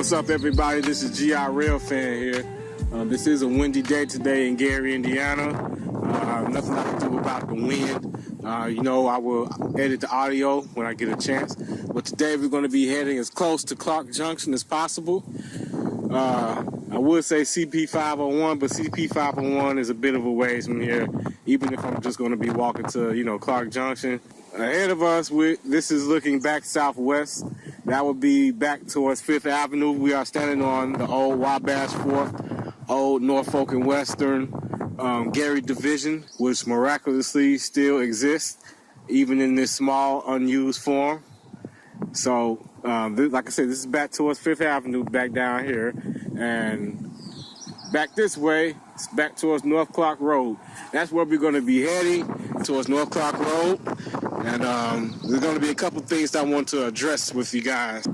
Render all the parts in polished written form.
What's up, everybody? This is GI Rail Fan here. This is a windy day today in Gary, Indiana. Nothing I can do about the wind. I will edit the audio when I get a chance. But today we're going to be heading as close to Clarke Junction as possible. I would say CP 501, but CP 501 is a bit of a ways from here, even if I'm just going to be walking to, Clarke Junction. Ahead of us, this is looking back southwest. That would be back towards 5th Avenue. We are standing on the old Wabash Fourth, old Norfolk and Western Gary division, which miraculously still exists, even in this small, unused form. So, like I said, this is back towards 5th Avenue, back down here. And back this way, it's back towards North Clark Road. That's where we're going to be heading, towards North Clark Road. And there's going to be a couple things that I want to address with you guys.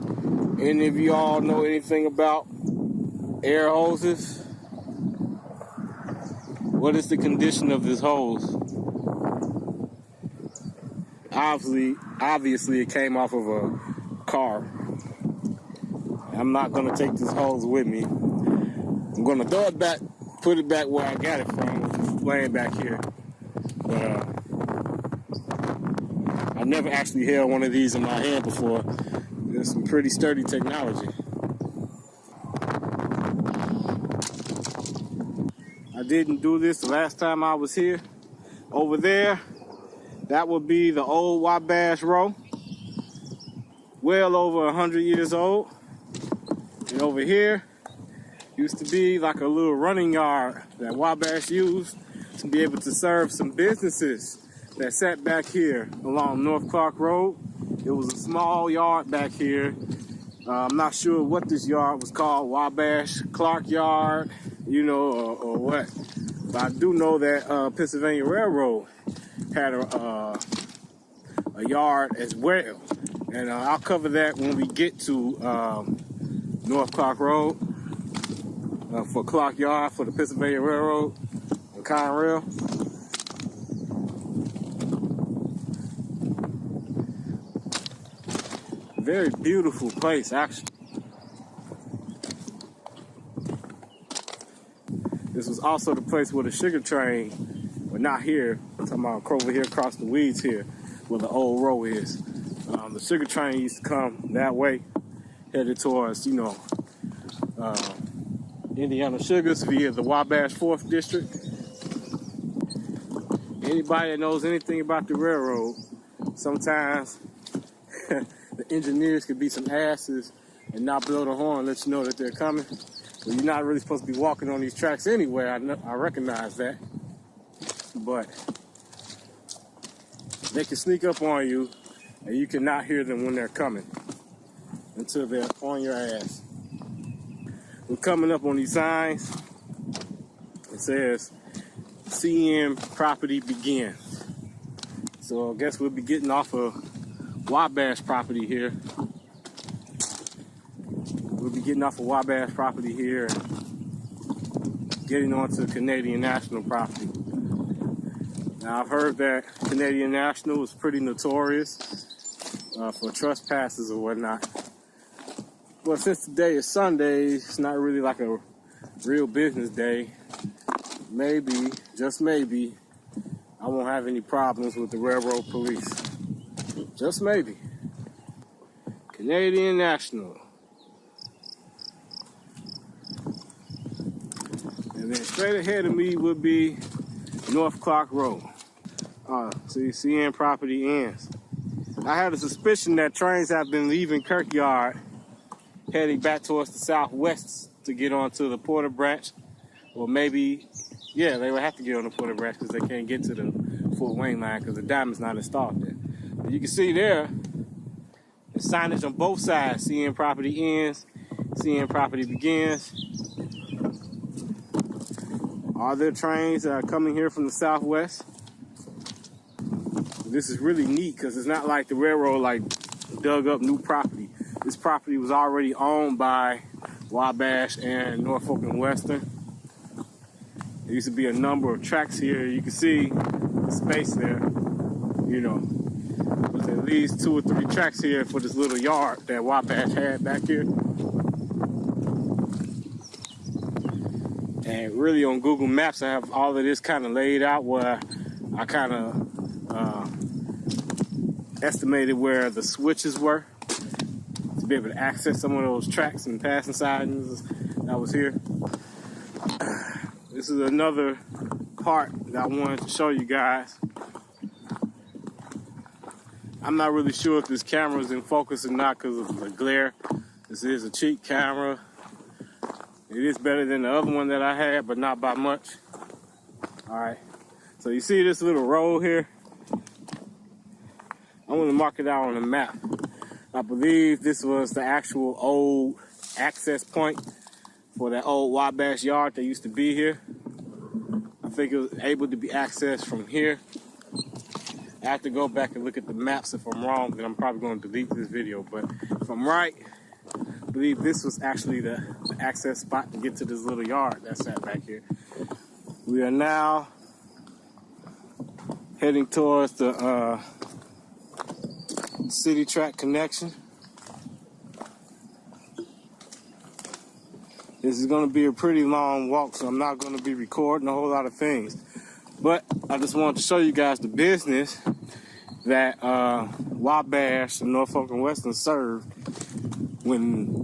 Any of you all know anything about air hoses? What is the condition of this hose? Obviously it came off of a car. I'm not going to take this hose with me. I'm going to throw it back, put it back where I got it from, which is laying back here. But I never actually held one of these in my hand before. There's some pretty sturdy technology. I didn't do this the last time I was here. Over there, that would be the old Wabash Row. Well over 100 years old. And over here, used to be like a little running yard that Wabash used to be able to serve some businesses that sat back here along North Clark Road. It was a small yard back here. I'm not sure what this yard was called, Wabash, Clarke Yard, or what. But I do know that Pennsylvania Railroad had a yard as well. And I'll cover that when we get to North Clark Road for Clarke Yard, for the Pennsylvania Railroad and Conrail. Very beautiful place, actually. This was also the place where the sugar train, but not here. I'm talking about over here across the weeds here, where the old row is. The sugar train used to come that way, headed towards, Indiana Sugars via the Wabash Fourth District. Anybody that knows anything about the railroad, sometimes the engineers could be some asses and not blow the horn, let you know that they're coming. Well, you're not really supposed to be walking on these tracks anyway. I recognize that. But they can sneak up on you and you cannot hear them when they're coming until they're on your ass. We're coming up on these signs. It says, CN property begins. So I guess we'll be getting off of Wabash property here. We'll be getting off of Wabash property here and getting onto Canadian National property. Now, I've heard that Canadian National is pretty notorious for trespasses or whatnot. But since today is Sunday, it's not really like a real business day. Maybe, just maybe, I won't have any problems with the railroad police. Just maybe. Canadian National. And then straight ahead of me would be North Clark Road. See, CN property ends. I had a suspicion that trains have been leaving Clarke Yard, heading back towards the southwest to get onto the Porter Branch. Or maybe, yeah, they would have to get on the Porter Branch because they can't get to the Fort Wayne line because the diamond's not installed there. But you can see there, the signage on both sides. CN property ends, CN property begins. Are there trains that are coming here from the southwest? This is really neat because it's not like the railroad dug up new property. This property was already owned by Wabash and Norfolk and Western. There used to be a number of tracks here. You can see the space there, There's at least 2 or 3 tracks here for this little yard that Wabash had back here. And really on Google Maps, I have all of this kind of laid out where I kind of estimated where the switches were to be able to access some of those tracks and passing signs that was here. This is another part that I wanted to show you guys. I'm not really sure if this camera is in focus or not because of the glare. This is a cheap camera. It is better than the other one that I had, but not by much. All right, so you see this little road here? I'm gonna mark it out on the map. I believe this was the actual old access point for that old Wabash Yard that used to be here. I think it was able to be accessed from here. I have to go back and look at the maps. If I'm wrong, then I'm probably going to delete this video. But if I'm right, I believe this was actually the access spot to get to this little yard that's sat back here. We are now heading towards the city track connection. This is going to be a pretty long walk, so I'm not going to be recording a whole lot of things. But I just wanted to show you guys the business that Wabash and Norfolk and Western served when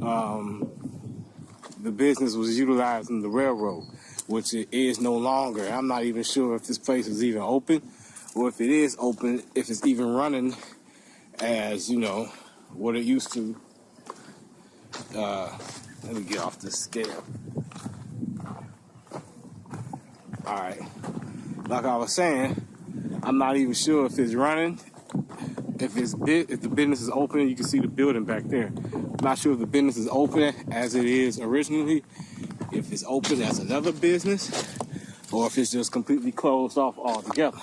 the business was utilizing the railroad, which it is no longer. I'm not even sure if this place is even open, or if it is open, if it's even running as, you know, what it used to. Let me get off this scale. All right. Like I was saying, I'm not even sure if it's running. If the business is open, you can see the building back there. I'm not sure if the business is open as it is originally, if it's open as another business, or if it's just completely closed off altogether.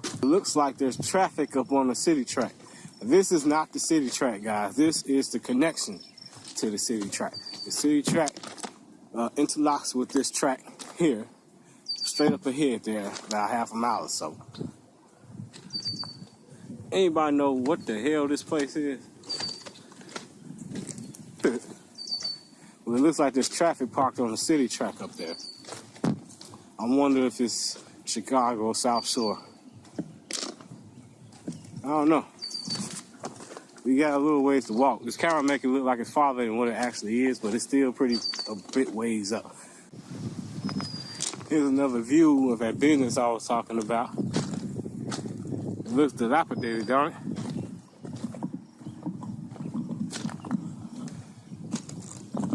It looks like there's traffic up on the city track. This is not the city track, guys. This is the connection to the city track. The city track interlocks with this track here, straight up ahead there, about half a mile or so. Anybody know what the hell this place is? Well, it looks like there's traffic parked on the city track up there. I wonder if it's Chicago or South Shore. I don't know. We got a little ways to walk. This camera make it look like it's farther than what it actually is, but it's still a bit ways up. Here's another view of that business I was talking about. It looks dilapidated, don't it?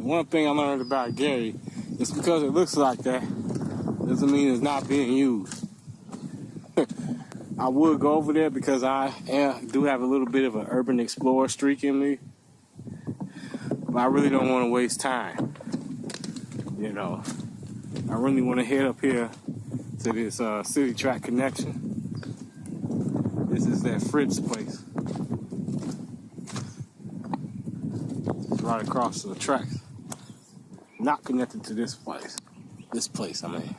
One thing I learned about Gary is because it looks like that doesn't mean it's not being used. I would go over there because I do have a little bit of an urban explorer streak in me, but I really don't want to waste time. You know, I really want to head up here to this city track connection. This is that Fritz place. It's right across the tracks. Not connected to this place. This place, I mean.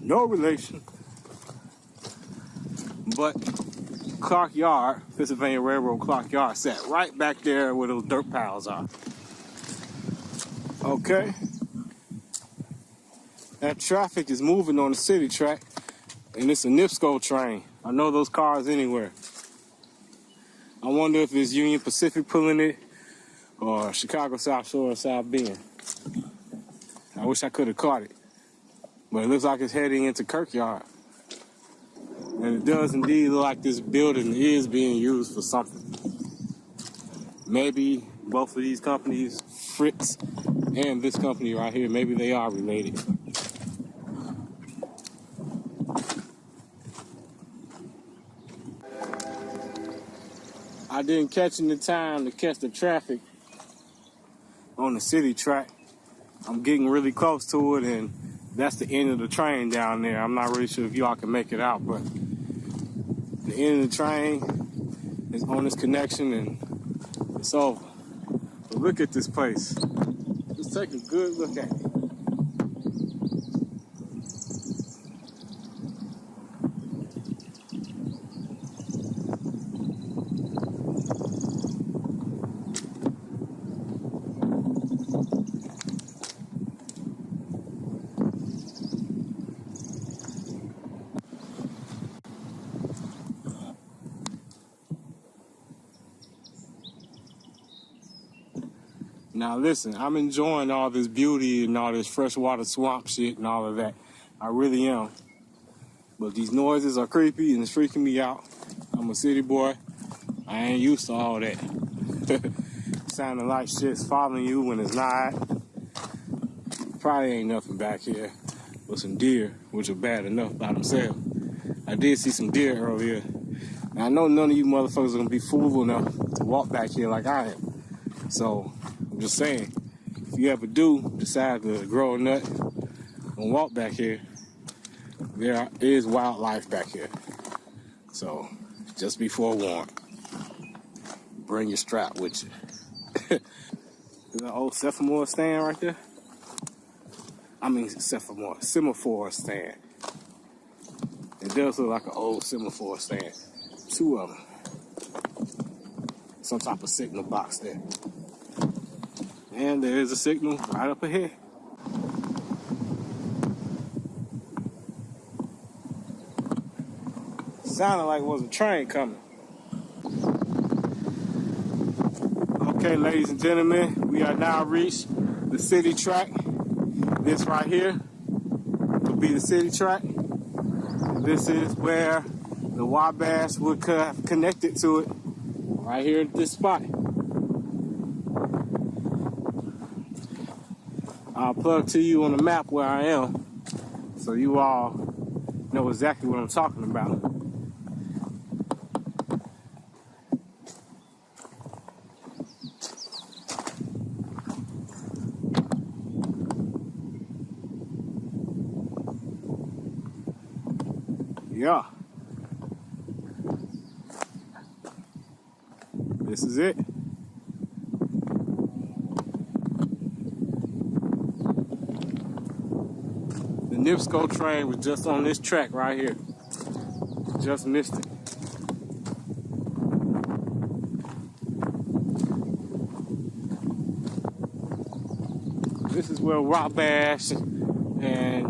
No relation. But Clarke Yard, Pennsylvania Railroad Clarke Yard, sat right back there where those dirt piles are. Okay. That traffic is moving on the city track, and it's a NIPSCO train. I know those cars anywhere. I wonder if it's Union Pacific pulling it, or Chicago South Shore or South Bend. I wish I could have caught it, but it looks like it's heading into Clarke Yard. And it does indeed look like this building is being used for something. Maybe both of these companies, Fritz and this company right here, maybe they are related. I didn't catch any time to catch the traffic on the city track. I'm getting really close to it, and that's the end of the train down there. I'm not really sure if y'all can make it out, but the end of the train is on this connection, and it's over. But look at this place. Just take a good look at it. Now listen, I'm enjoying all this beauty and all this freshwater swamp shit and all of that. I really am. But these noises are creepy and it's freaking me out. I'm a city boy. I ain't used to all that. Sounding like shit's following you when it's not. Probably ain't nothing back here but some deer, which are bad enough by themselves. I did see some deer earlier. And I know none of you motherfuckers are gonna be fool enough to walk back here like I am. So I'm just saying, if you ever do decide to grow a nut and walk back here, there is wildlife back here. So just be forewarned. Bring your strap with you. There's an old semaphore stand right there. I mean semaphore stand. It does look like an old semaphore stand. Two of them. Some type of signal box there. And there is a signal right up ahead. Sounded like it was a train coming. Okay, ladies and gentlemen, we are now reached the city track. This right here will be the city track. This is where the Wabash would have connected to it, right here at this spot. I'll plug to you on the map where I am, so you all know exactly what I'm talking about. Yeah. This is it. The NIPSCO train was just on this track right here. Just missed it. This is where Wabash and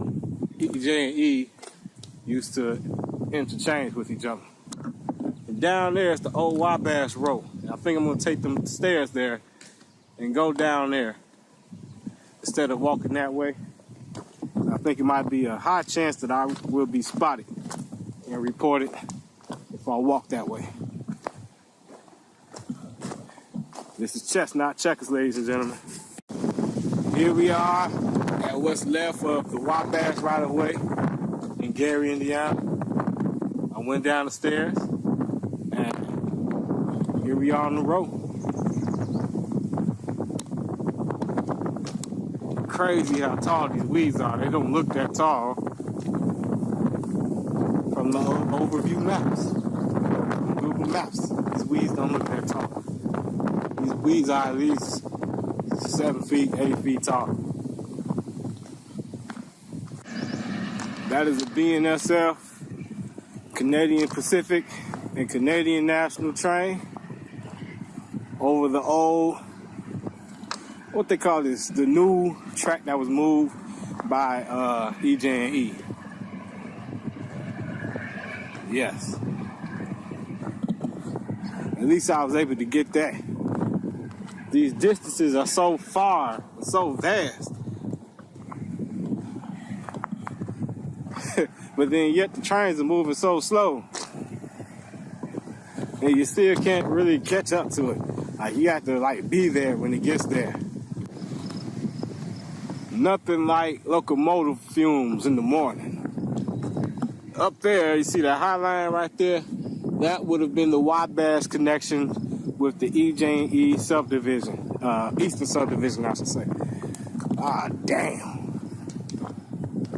EJ&E used to interchange with each other. And down there is the old Wabash Road. And I think I'm gonna take them stairs there and go down there instead of walking that way. I think it might be a high chance that I will be spotted and reported if I walk that way. This is chess, not checkers, ladies and gentlemen. Here we are at what's left of the Wabash right-of-way in Gary, Indiana. I went down the stairs and here we are on the road. Crazy how tall these weeds are. They don't look that tall from the overview maps. On Google Maps, these weeds don't look that tall. These weeds are at least 7 feet, 8 feet tall. That is a B&SF, Canadian Pacific and Canadian National train over the old, what they call this, the new track that was moved by EJ&E. Yes. At least I was able to get that. These distances are so far, so vast. But then yet the trains are moving so slow. And you still can't really catch up to it. Like you have to like be there when it gets there. Nothing like locomotive fumes in the morning. Up there, you see that high line right there? That would have been the Wabash connection with the EJ&E subdivision. Eastern subdivision, I should say. Ah, damn.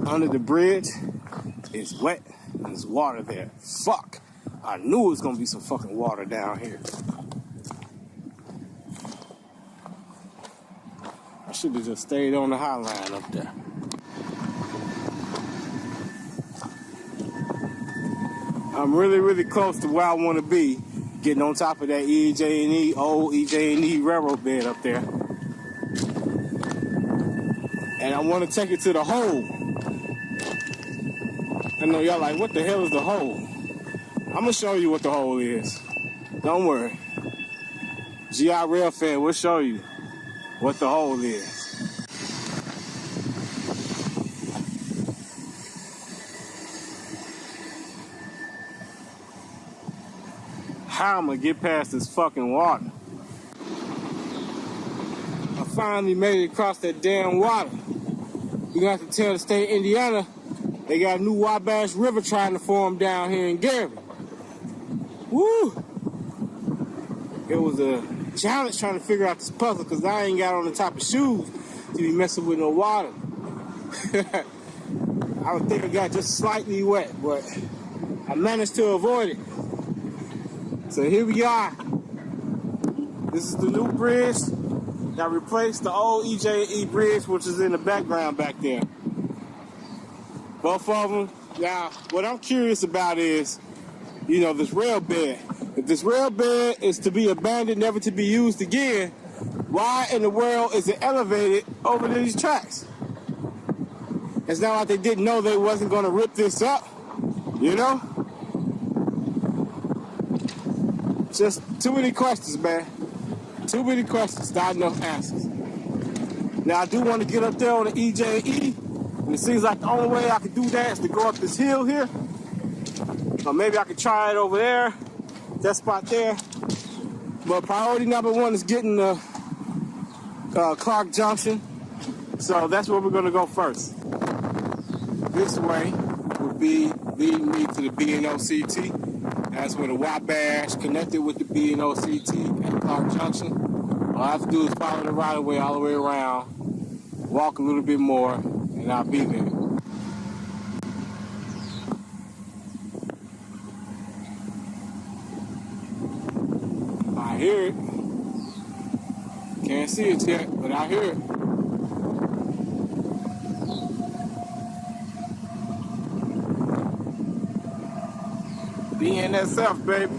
Under the bridge, it's wet and there's water there. Fuck. I knew it was gonna be some fucking water down here. I should have just stayed on the high line up there. I'm really, really close to where I want to be, getting on top of that EJ&E, old EJ&E railroad bed up there. And I want to take it to the hole. I know y'all like, what the hell is the hole? I'm going to show you what the hole is. Don't worry. GI Rail fan, we'll show you. what the hole is. How I'm gonna get past this fucking water? I finally made it across that damn water. You're gonna have to tell the state of Indiana they got a new Wabash River trying to form down here in Gary. Woo! It was a challenge trying to figure out this puzzle because I ain't got on the type of shoes to be messing with no water. I would think it got just slightly wet, but I managed to avoid it. So here we are. This is the new bridge that replaced the old EJ&E bridge, which is in the background back there. Both of them. Now, what I'm curious about is, you know, this rail bed. If this rail bed is to be abandoned, never to be used again, why in the world is it elevated over these tracks? It's not like they didn't know they wasn't going to rip this up, you know? Just too many questions, man. Too many questions, not enough answers. Now, I do want to get up there on the EJ&E, and it seems like the only way I can do that is to go up this hill here. Or maybe I could try it over there, that spot there. But priority number one is getting the Clarke Junction. So that's where we're going to go first. This way would be leading me to the B&OCT. That's where the Wabash connected with the B&OCT at Clarke Junction. All I have to do is follow the right of way all the way around, walk a little bit more, and I'll be there. I hear it. Can't see it yet, but I hear it. BNSF, baby.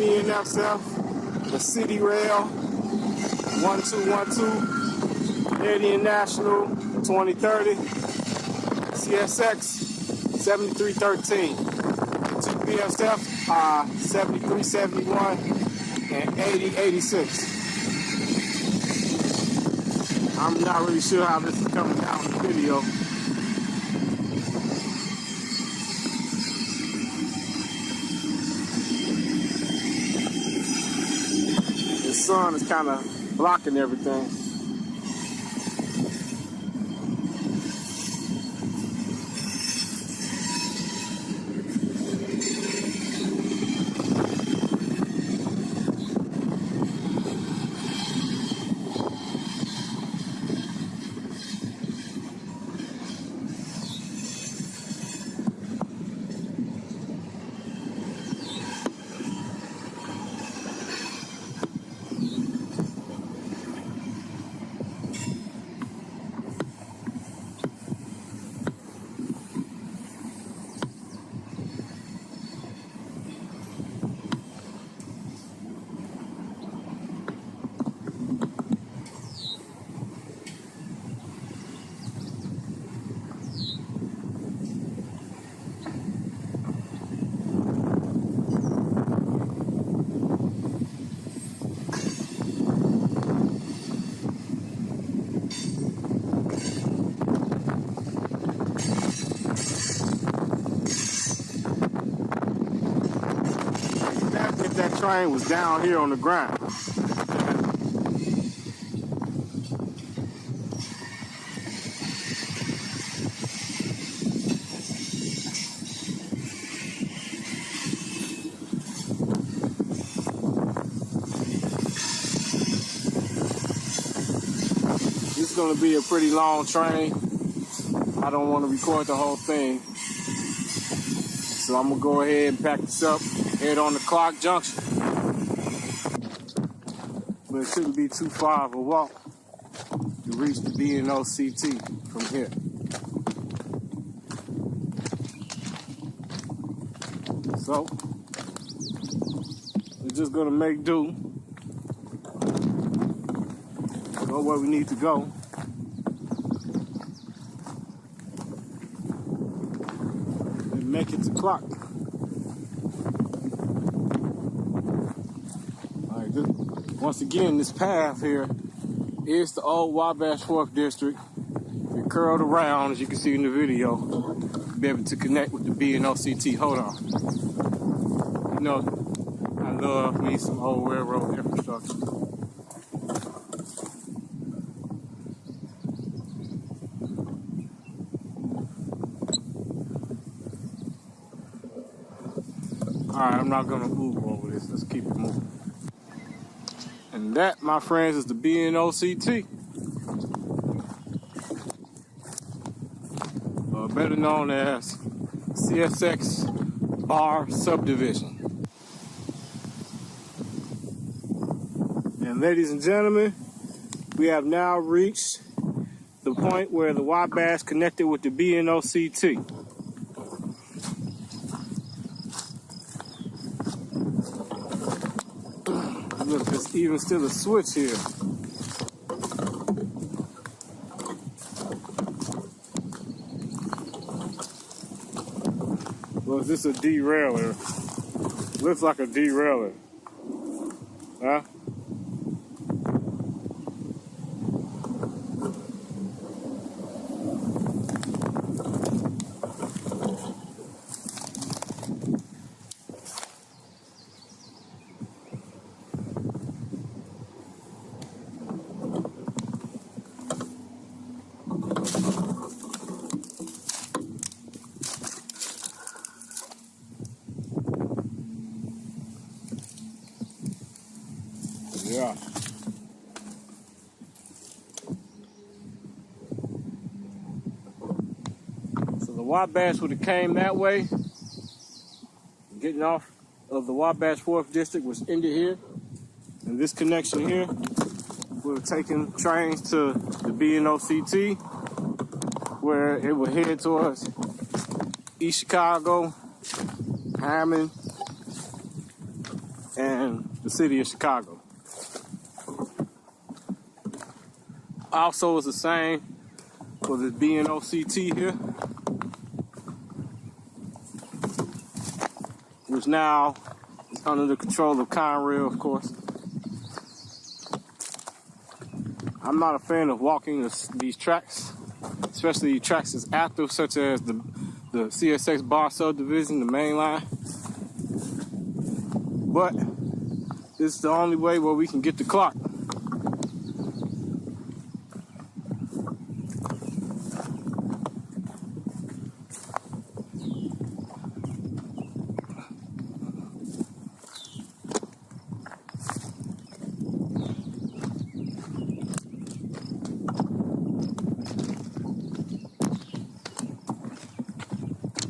BNSF, the City Rail, 1212, Canadian National, 2030, CSX, 7313. Two BNSF are 7371 and 8086. I'm not really sure how this is coming out in the video. The sun is kind of blocking everything. If that train was down here on the ground. going to be a pretty long train. I don't want to record the whole thing. So I'm going to go ahead and pack this up, head on to Clarke Junction. But it shouldn't be too far of a walk to reach the B&OCT from here. So, we're just going to make do. Go where we need to go. And make it to Clarke. Alright, once again, this path here is the old Wabash Fourth District. It curled around, as you can see in the video, to be able to connect with the B&OCT. Hold on. You know, I love me some old railroad infrastructure. Alright, I'm not gonna move over this. Let's keep it moving. And that, my friends, is the B&OCT. Better known as CSX Barr Subdivision. And ladies and gentlemen, we have now reached the point where the Wabash connected with the B&OCT. Look, there's even still a switch here. Well, is this a derailer? Looks like a derailer. Huh? Yeah. So the Wabash would have came that way. Getting off of the Wabash Fourth District was ended here. And this connection here would have taken trains to the B&OCT, where it would head towards East Chicago, Hammond, and the city of Chicago. Also, it's the same for the B&OCT here, which now is under the control of Conrail, of course. I'm not a fan of walking these tracks, especially tracks that's active, such as the CSX Barr Subdivision, the main line. But this is the only way where we can get to Clarke.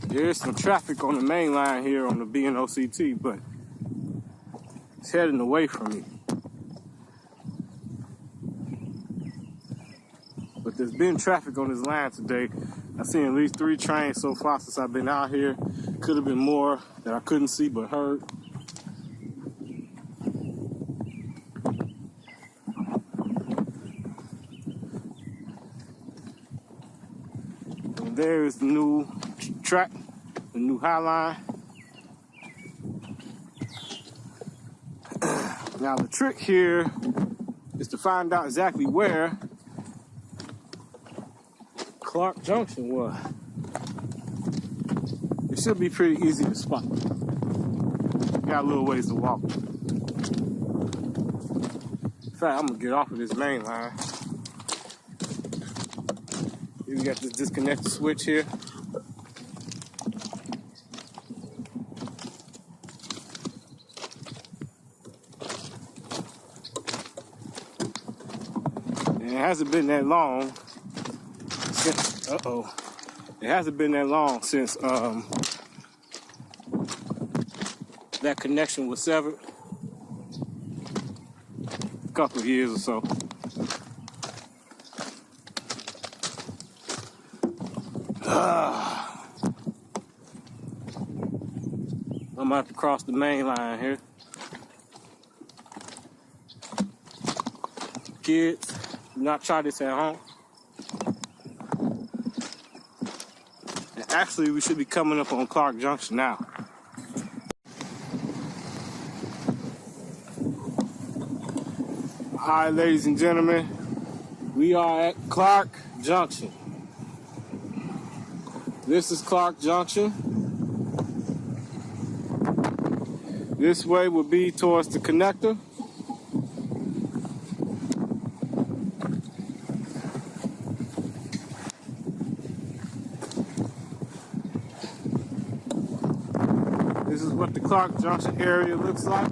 There's some traffic on the main line here on the B&OCT, but it's heading away from me. But there's been traffic on this line today. I've seen at least 3 trains so far since I've been out here. Could have been more that I couldn't see but heard. And there's the new track, the new High Line. Now the trick here is to find out exactly where Clarke Junction was. It should be pretty easy to spot. Got a little ways to walk. In fact, I'm gonna get off of this main line. Here we got this disconnected switch here. hasn't been that long since, it hasn't been that long since that connection was severed. A couple of years or so. I'm gonna have to cross the main line here. Kids, do not try this at home. And actually, we should be coming up on Clarke Junction now. All right, ladies and gentlemen, we are at Clarke Junction. This is Clarke Junction. This way will be towards the connector. This is what the Clarke Junction area looks like.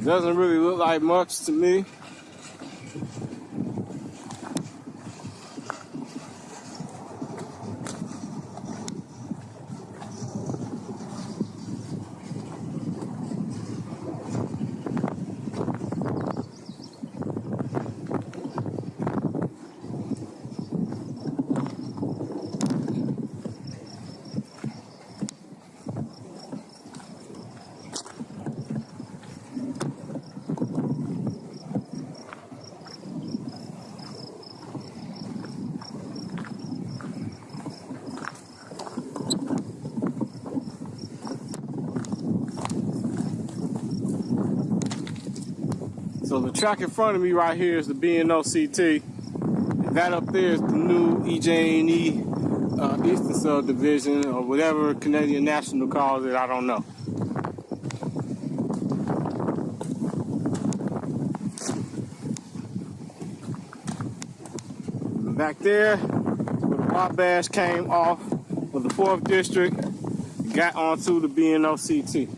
Doesn't really look like much to me. So the track in front of me right here is the B&OCT. And that up there is the new EJ&E Eastern Subdivision, or whatever Canadian National calls it, I don't know. Back there, where the Wabash came off of the 4th District, got onto the B&OCT.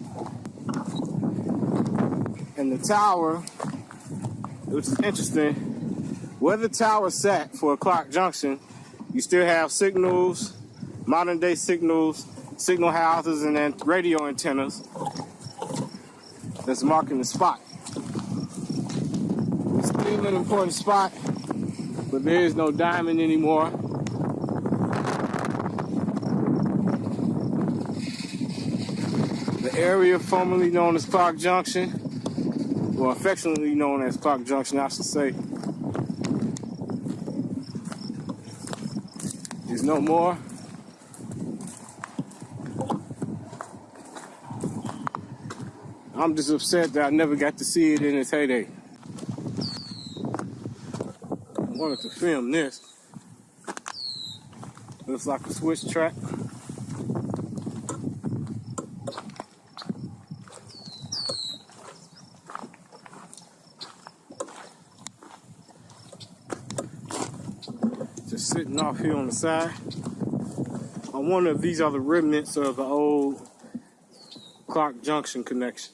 And the tower, which is interesting, where the tower sat for Clarke Junction, you still have signals, modern day signals, signal houses, and then radio antennas that's marking the spot. It's still an important spot, but there is no diamond anymore. The area formerly known as Clarke Junction, or affectionately known as Clarke Junction, I should say, is no more. I'm just upset that I never got to see it in its heyday. I wanted to film this. Looks like a switch track. Just sitting off here on the side. I wonder if these are the remnants of the old Clarke Junction connection.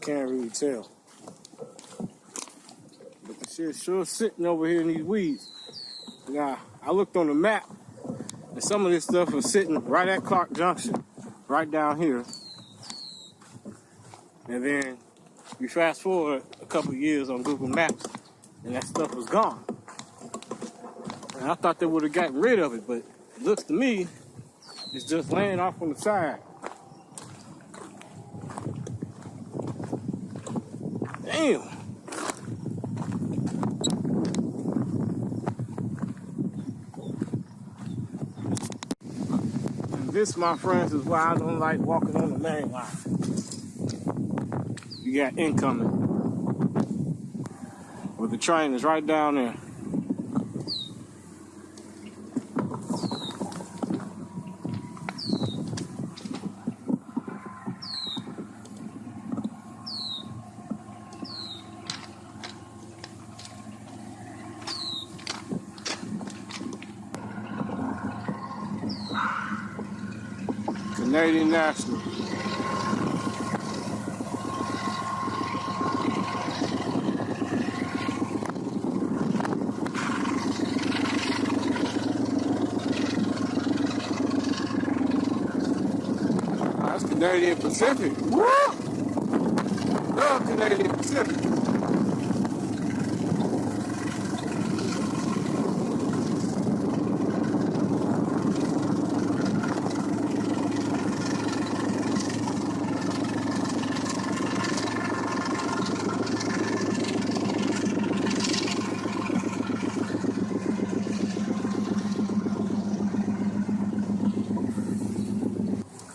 Can't really tell. But the shit's sure sitting over here in these weeds. Now, I looked on the map, and some of this stuff was sitting right at Clarke Junction, right down here. And then we fast forward a couple years on Google Maps, and that stuff was gone. And I thought they would have gotten rid of it, but it looks to me, it's just laying off on the side. Damn. And this, my friends, is why I don't like walking on the main line. You got incoming. Well, the train is right down there. Canadian National. That's Canadian Pacific. Woo! Love Canadian Pacific.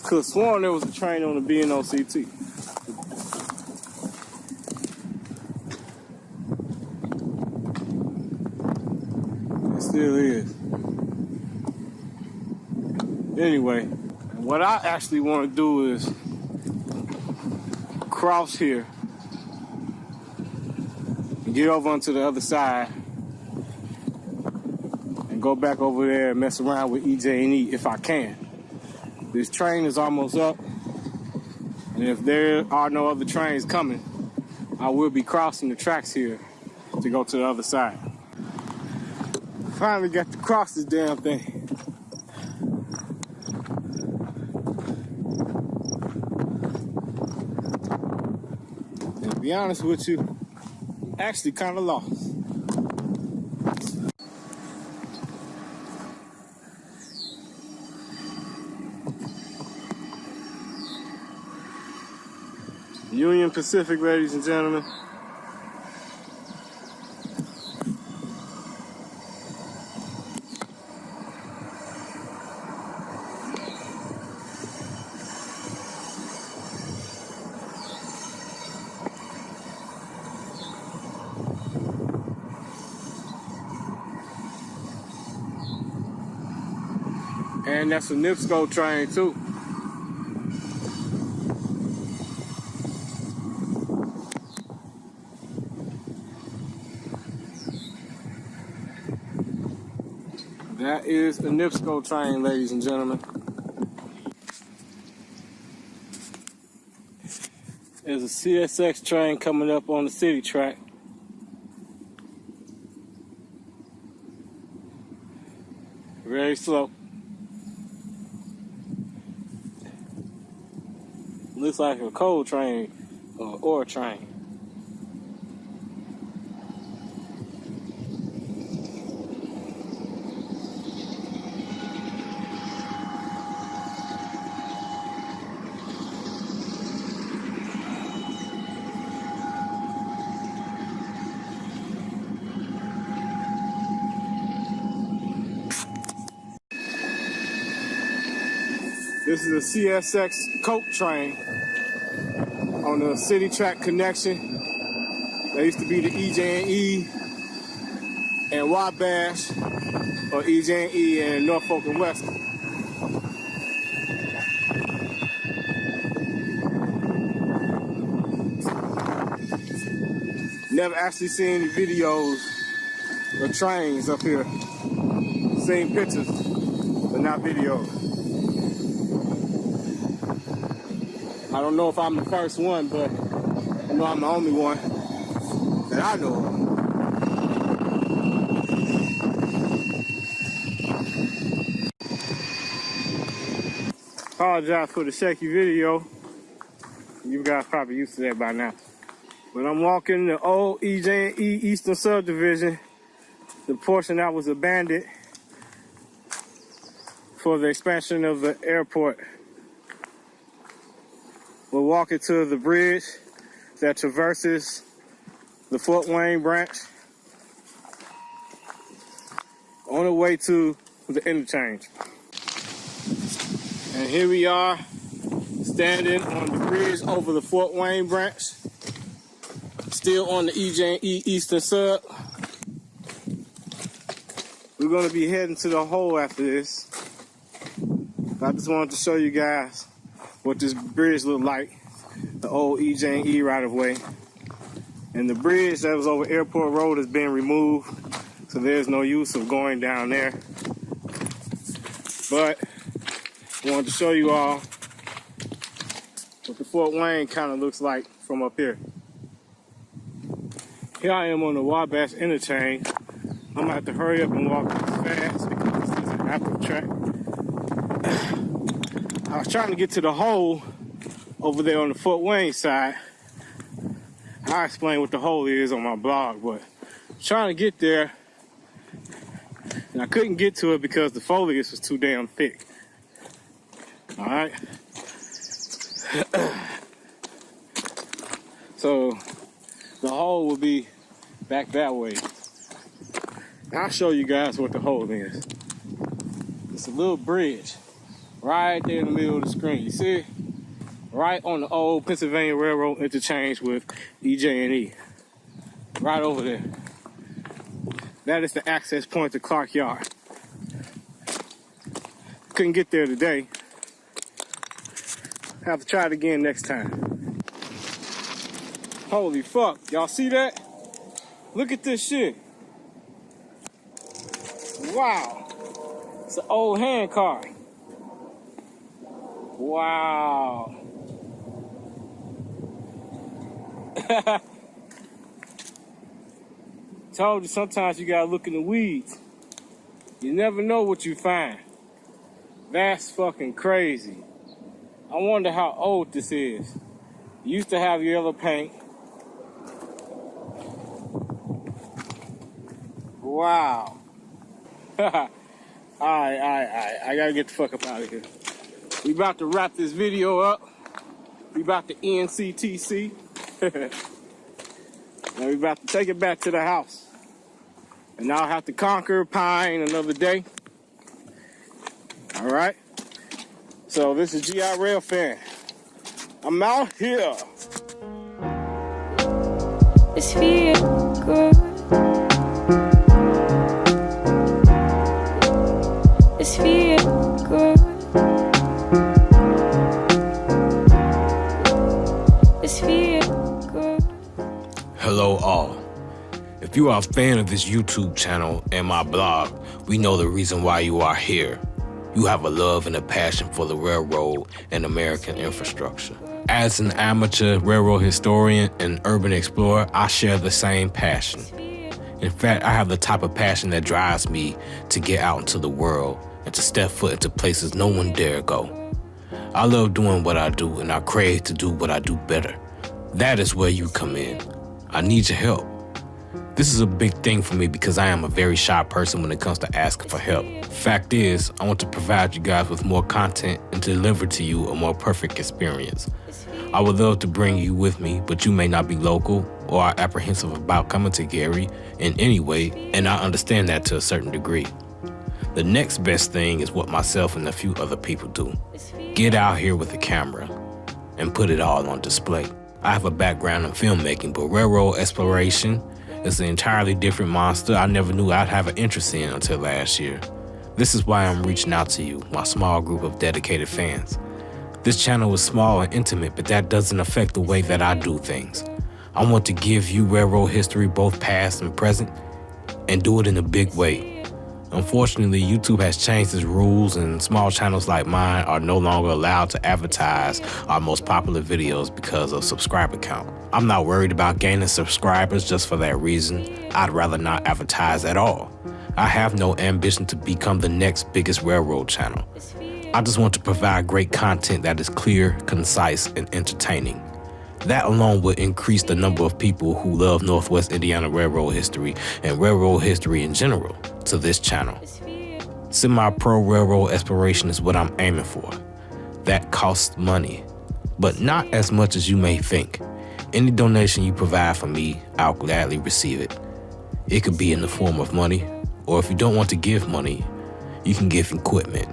Could have sworn there was a train on the B&OCT. It still is. Anyway, what I actually want to do is cross here and get over onto the other side and go back over there and mess around with EJ&E if I can. This train is almost up, and if there are no other trains coming, I will be crossing the tracks here to go to the other side. Finally got to cross this damn thing. And to be honest with you, I'm actually kind of lost. Union Pacific, ladies and gentlemen. And that's a NIPSCO train too. That is a NIPSCO train, ladies and gentlemen. There's a CSX train coming up on the city track. Very slow. Looks like a coal train or ore train. This is a CSX coke train on the city track connection. There used to be the EJ&E and Wabash, or EJ&E and Norfolk and Western. Never actually seen any videos of trains up here. Seen pictures, but not videos. I don't know if I'm the first one, but I know I'm the only one that I know of. Apologize for the shaky video. You guys probably used to that by now. But I'm walking the old EJ&E Eastern Subdivision, the portion that was abandoned for the expansion of the airport. We're walking to the bridge that traverses the Fort Wayne branch on the way to the interchange. And here we are standing on the bridge over the Fort Wayne branch. Still on the EJ&E Eastern Sub. We're gonna be heading to the hole after this. I just wanted to show you guys what this bridge looked like. The old EJ&E right of way. And the bridge that was over Airport Road has been removed, so there's no use of going down there. But I wanted to show you all what the Fort Wayne kind of looks like from up here. Here I am on the Wabash interchange. I'm gonna have to hurry up and walk this fast because this is an active track. I was trying to get to the hole over there on the Fort Wayne side. I'll explain what the hole is on my blog, but I'm trying to get there and I couldn't get to it because the foliage was too damn thick. All right. So the hole will be back that way. I'll show you guys what the hole is. It's a little bridge right there in the middle of the screen. You see it? Right on the old Pennsylvania Railroad interchange with EJ&E. Right over there. That is the access point to Clarke Yard. Couldn't get there today. Have to try it again next time. Holy fuck, y'all see that? Look at this shit. Wow. It's an old hand car. Wow. Told you sometimes you gotta look in the weeds. You never know what you find. That's fucking crazy. I wonder how old this is. It used to have yellow paint. Wow. Alright. I gotta get the fuck up out of here. We about to wrap this video up. We about to end CTC. Now we about to take it back to the house. And I'll have to conquer Pine another day. Alright. So this is GI Rail Fan. I'm out here. It's feel good. It's feel good. It's feel good. Hello all. If you are a fan of this YouTube channel and my blog, we know the reason why you are here. You have a love and a passion for the railroad and American infrastructure. As an amateur railroad historian and urban explorer, I share the same passion. In fact, I have the type of passion that drives me to get out into the world and to step foot into places no one dare go. I love doing what I do, and I crave to do what I do better. That is where you come in. I need your help. This is a big thing for me because I am a very shy person when it comes to asking for help. Fact is, I want to provide you guys with more content and to deliver to you a more perfect experience. I would love to bring you with me, but you may not be local or are apprehensive about coming to Gary in any way, and I understand that to a certain degree. The next best thing is what myself and a few other people do. Get out here with a camera and put it all on display. I have a background in filmmaking, but railroad exploration is an entirely different monster I never knew I'd have an interest in until last year. This is why I'm reaching out to you, my small group of dedicated fans. This channel is small and intimate, but that doesn't affect the way that I do things. I want to give you railroad history, both past and present, and do it in a big way. Unfortunately, YouTube has changed its rules and small channels like mine are no longer allowed to advertise our most popular videos because of subscriber count. I'm not worried about gaining subscribers just for that reason. I'd rather not advertise at all. I have no ambition to become the next biggest railroad channel. I just want to provide great content that is clear, concise, and entertaining. That alone would increase the number of people who love Northwest Indiana railroad history and railroad history in general to this channel. Semi-pro railroad exploration is what I'm aiming for. That costs money, but not as much as you may think. Any donation you provide for me, I'll gladly receive it. It could be in the form of money, or if you don't want to give money, you can give equipment.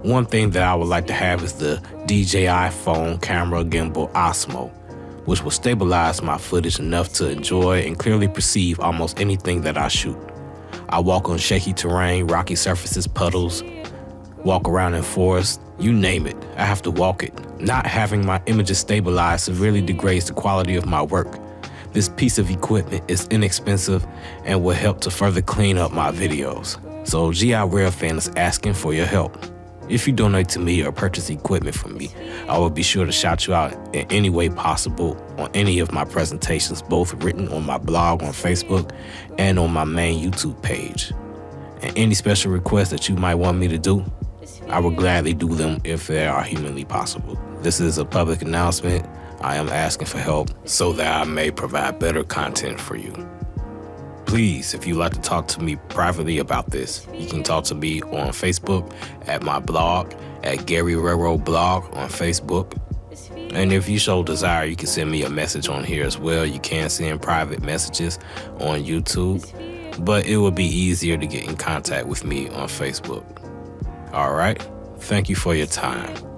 One thing that I would like to have is the DJI phone camera gimbal Osmo. which will stabilize my footage enough to enjoy and clearly perceive almost anything that I shoot. I walk on shaky terrain, rocky surfaces, puddles, walk around in forests, you name it, I have to walk it. Not having my images stabilized severely degrades the quality of my work. This piece of equipment is inexpensive and will help to further clean up my videos. So GI Railfan is asking for your help. If you donate to me or purchase equipment from me, I will be sure to shout you out in any way possible on any of my presentations, both written on my blog on Facebook and on my main YouTube page. And any special requests that you might want me to do, I will gladly do them if they are humanly possible. This is a public announcement. I am asking for help so that I may provide better content for you. Please, if you'd like to talk to me privately about this, you can talk to me on Facebook at my blog, at Gary Railroad Blog on Facebook. And if you show desire, you can send me a message on here as well. You can send private messages on YouTube, but it would be easier to get in contact with me on Facebook. All right? Thank you for your time.